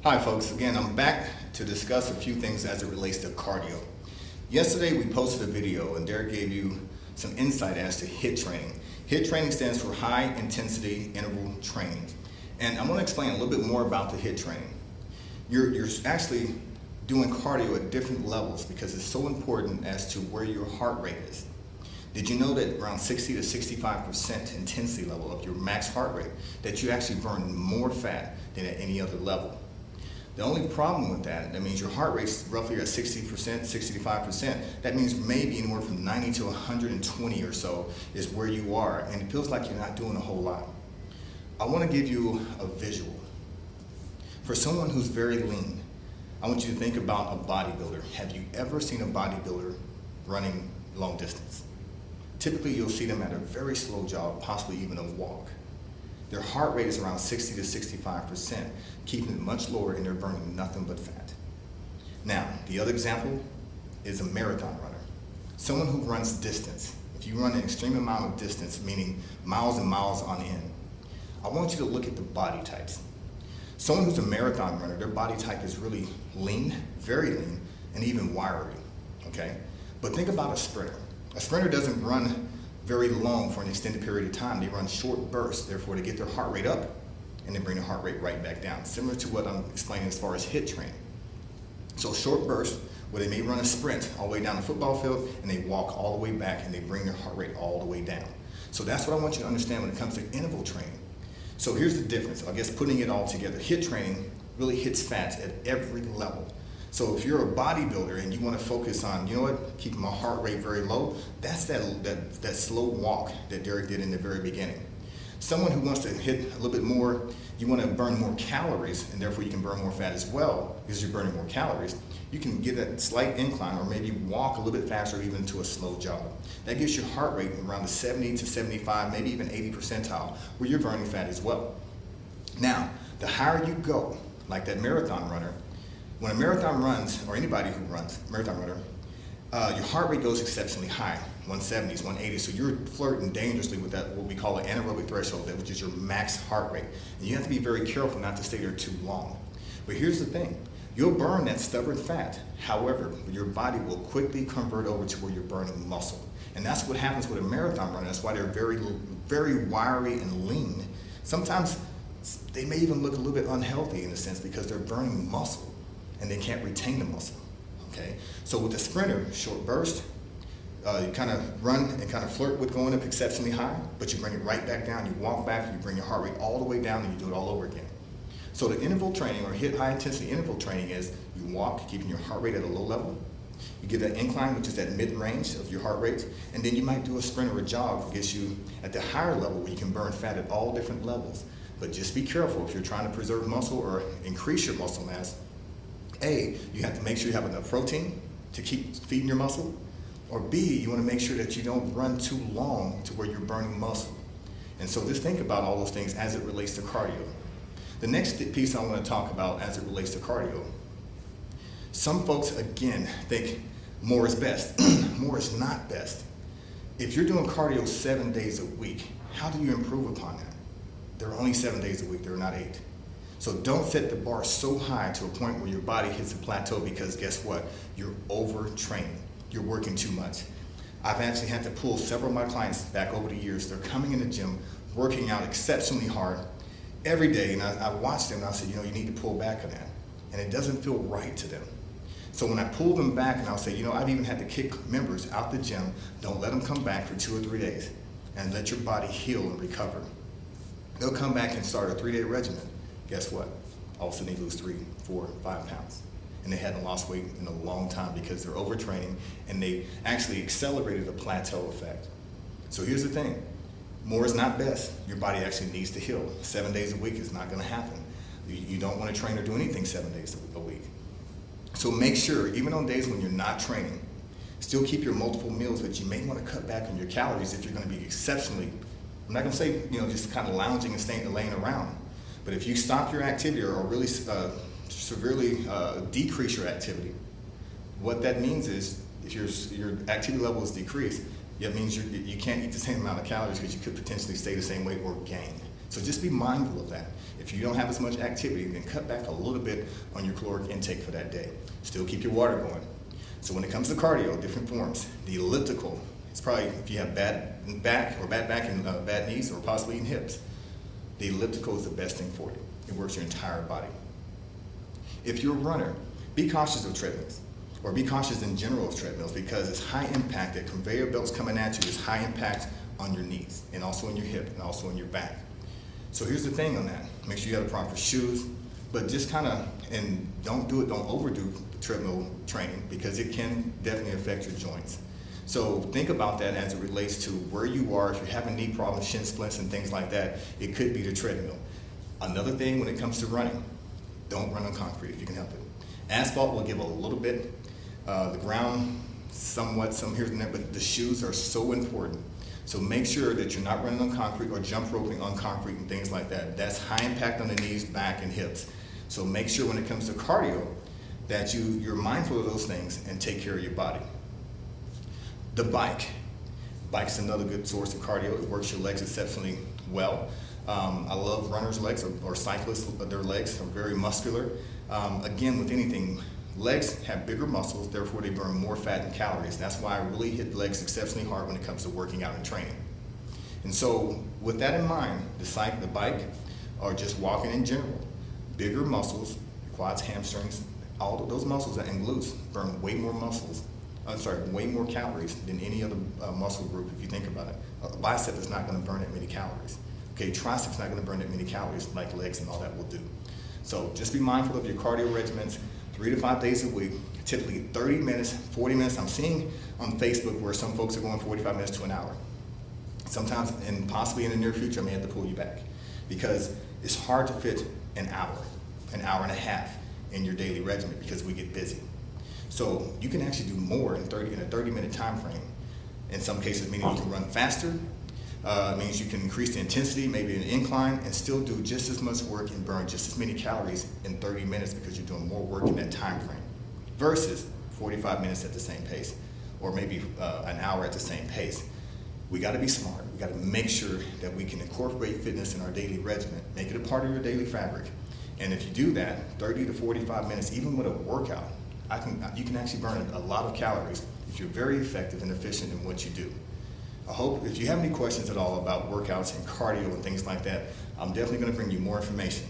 Hi folks, again I'm back to discuss a few things as it relates to cardio. Yesterday we posted a video and Derek gave you some insight as to HIIT training. HIIT training stands for high intensity interval training. And I'm going to explain a little bit more about the HIIT training. You're actually doing cardio at different levels because it's so important as to where your heart rate is. Did you know that around 60 to 65% intensity level of your max heart rate, that you actually burn more fat than at any other level? The only problem with that means your heart rate's roughly at 60%, 65%. That means maybe anywhere from 90 to 120 or so is where you are, and it feels like you're not doing a whole lot. I want to give you a visual. For someone who's very lean, I want you to think about a bodybuilder. Have you ever seen a bodybuilder running long distance? Typically you'll see them at a very slow jog, possibly even a walk. Their heart rate is around 60 to 65%, keeping it much lower, and they're burning nothing but fat. Now, the other example is a marathon runner. Someone who runs distance. If you run an extreme amount of distance, meaning miles and miles on end, I want you to look at the body types. Someone who's a marathon runner, their body type is really lean, very lean, and even wiry, okay? But think about a sprinter. A sprinter doesn't run very long for an extended period of time. They run short bursts, therefore to get their heart rate up and then bring their heart rate right back down, similar to what I'm explaining as far as HIIT training. So short bursts, where they may run a sprint all the way down the football field and they walk all the way back and they bring their heart rate all the way down. So that's what I want you to understand when it comes to interval training. So here's the difference, I guess putting it all together. HIIT training really hits fats at every level. So if you're a bodybuilder and you want to focus on, you know what, keeping my heart rate very low, that's that slow walk that Derek did in the very beginning. Someone who wants to hit a little bit more, you want to burn more calories, and therefore you can burn more fat as well because you're burning more calories. You can get a slight incline or maybe walk a little bit faster, even to a slow jog. That gives your heart rate around the 70 to 75, maybe even 80 percentile, where you're burning fat as well. Now, the higher you go, like that marathon runner, when a marathon runs, or anybody who runs, marathon runner, your heart rate goes exceptionally high, 170s, 180s, so you're flirting dangerously with that, what we call an anaerobic threshold, which is your max heart rate. And you have to be very careful not to stay there too long. But here's the thing, you'll burn that stubborn fat. However, your body will quickly convert over to where you're burning muscle. And that's what happens with a marathon runner. That's why they're very wiry and lean. Sometimes they may even look a little bit unhealthy in a sense because they're burning muscle and they can't retain the muscle, okay? So with the sprinter, short burst, you kind of run and kind of flirt with going up exceptionally high, but you bring it right back down, you walk back, you bring your heart rate all the way down, and you do it all over again. So the interval training, or HIIT high intensity interval training, is you walk, keeping your heart rate at a low level, you get that incline, which is that mid-range of your heart rate, and then you might do a sprint or a jog that gets you at the higher level where you can burn fat at all different levels. But just be careful if you're trying to preserve muscle or increase your muscle mass. A, you have to make sure you have enough protein to keep feeding your muscle, or B, you want to make sure that you don't run too long to where you're burning muscle. And so just think about all those things as it relates to cardio. The next piece I want to talk about as it relates to cardio, some folks again think more is best. More is not best. If you're doing cardio 7 days a week, how do you improve upon that? There are only 7 days a week, there are not 8. So don't set the bar so high to a point where your body hits a plateau, because guess what? You're overtraining. You're working too much. I've actually had to pull several of my clients back over the years. They're coming in the gym, working out exceptionally hard every day, and I watched them and I said, you need to pull back on that. And it doesn't feel right to them. So when I pull them back, and I'll say, I've even had to kick members out the gym, don't let them come back for 2 or 3 days, and let your body heal and recover. They'll come back and start a 3-day regimen. Guess what? All of a sudden they lose 3, 4, 5 pounds. And they hadn't lost weight in a long time because they're overtraining, and they actually accelerated a plateau effect. So here's the thing. More is not best. Your body actually needs to heal. 7 days a week is not going to happen. You don't want to train or do anything 7 days a week. So make sure, even on days when you're not training, still keep your multiple meals, but you may want to cut back on your calories if you're going to be exceptionally, I'm not going to say, just kind of lounging and laying around. But if you stop your activity or really severely decrease your activity, what that means is if your activity level is decreased, it means you can't eat the same amount of calories because you could potentially stay the same weight or gain. So just be mindful of that. If you don't have as much activity, then cut back a little bit on your caloric intake for that day. Still keep your water going. So when it comes to cardio, different forms, the elliptical, it's probably if you have bad back and bad knees or possibly even hips, the elliptical is the best thing for you. It works your entire body. If you're a runner, be cautious of treadmills, or be cautious in general of treadmills, because it's high impact. That conveyor belt's coming at you. It's high impact on your knees and also in your hip and also in your back. So here's the thing on that. Make sure you have the proper shoes, but just and don't overdo treadmill training, because it can definitely affect your joints. So think about that as it relates to where you are. If you're having knee problems, shin splints and things like that, it could be the treadmill. Another thing when it comes to running, don't run on concrete if you can help it. Asphalt will give a little bit, the ground somewhat, some here and there, but the shoes are so important. So make sure that you're not running on concrete or jump roping on concrete and things like that. That's high impact on the knees, back, and hips. So make sure when it comes to cardio that you're mindful of those things and take care of your body. The bike's another good source of cardio. It works your legs exceptionally well. I love runners' legs or cyclists. Their legs are very muscular. Again, with anything, legs have bigger muscles, therefore they burn more fat and calories. That's why I really hit legs exceptionally hard when it comes to working out and training. And so with that in mind, the bike, or just walking in general, bigger muscles, quads, hamstrings, all of those muscles and glutes burn way more calories than any other muscle group if you think about it. A bicep is not going to burn that many calories. Okay, tricep's not going to burn that many calories like legs and all that will do. So just be mindful of your cardio regimens, 3 to 5 days a week, typically 30 minutes, 40 minutes. I'm seeing on Facebook where some folks are going 45 minutes to an hour. Sometimes, and possibly in the near future, I may have to pull you back, because it's hard to fit an hour and a half in your daily regimen because we get busy. So you can actually do more in a 30-minute time frame. In some cases, meaning you can run faster. It means you can increase the intensity, maybe an incline, and still do just as much work and burn just as many calories in 30 minutes because you're doing more work in that time frame versus 45 minutes at the same pace, or maybe an hour at the same pace. We got to be smart. We got to make sure that we can incorporate fitness in our daily regimen, make it a part of your daily fabric. And if you do that, 30 to 45 minutes, even with a workout, you can actually burn a lot of calories if you're very effective and efficient in what you do. I hope if you have any questions at all about workouts and cardio and things like that, I'm definitely going to bring you more information.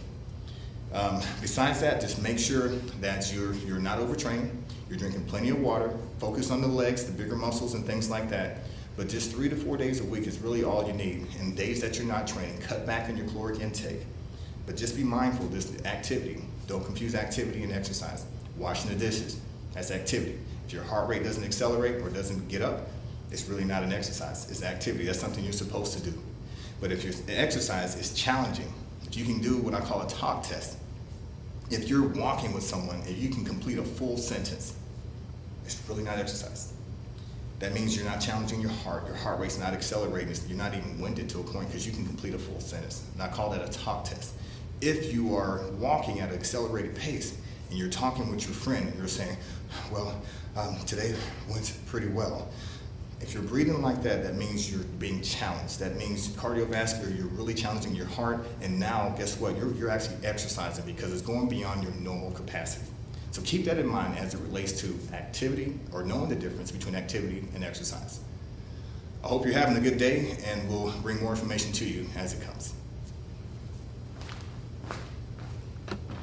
Besides that, just make sure that you're not overtraining, you're drinking plenty of water, focus on the legs, the bigger muscles and things like that. But just 3 to 4 days a week is really all you need. And days that you're not training, cut back on your caloric intake. But just be mindful of this activity. Don't confuse activity and exercise. Washing the dishes, that's activity. If your heart rate doesn't accelerate or doesn't get up, it's really not an exercise. It's activity. That's something you're supposed to do. But if your exercise is challenging, if you can do what I call a talk test, if you're walking with someone and you can complete a full sentence, it's really not exercise. That means you're not challenging your heart rate's not accelerating, you're not even winded to a point because you can complete a full sentence. And I call that a talk test. If you are walking at an accelerated pace and you're talking with your friend and you're saying, well, today went pretty well. If you're breathing like that, that means you're being challenged. That means cardiovascular, you're really challenging your heart, and now guess what? You're actually exercising because it's going beyond your normal capacity. So keep that in mind as it relates to activity, or knowing the difference between activity and exercise. I hope you're having a good day, and we'll bring more information to you as it comes.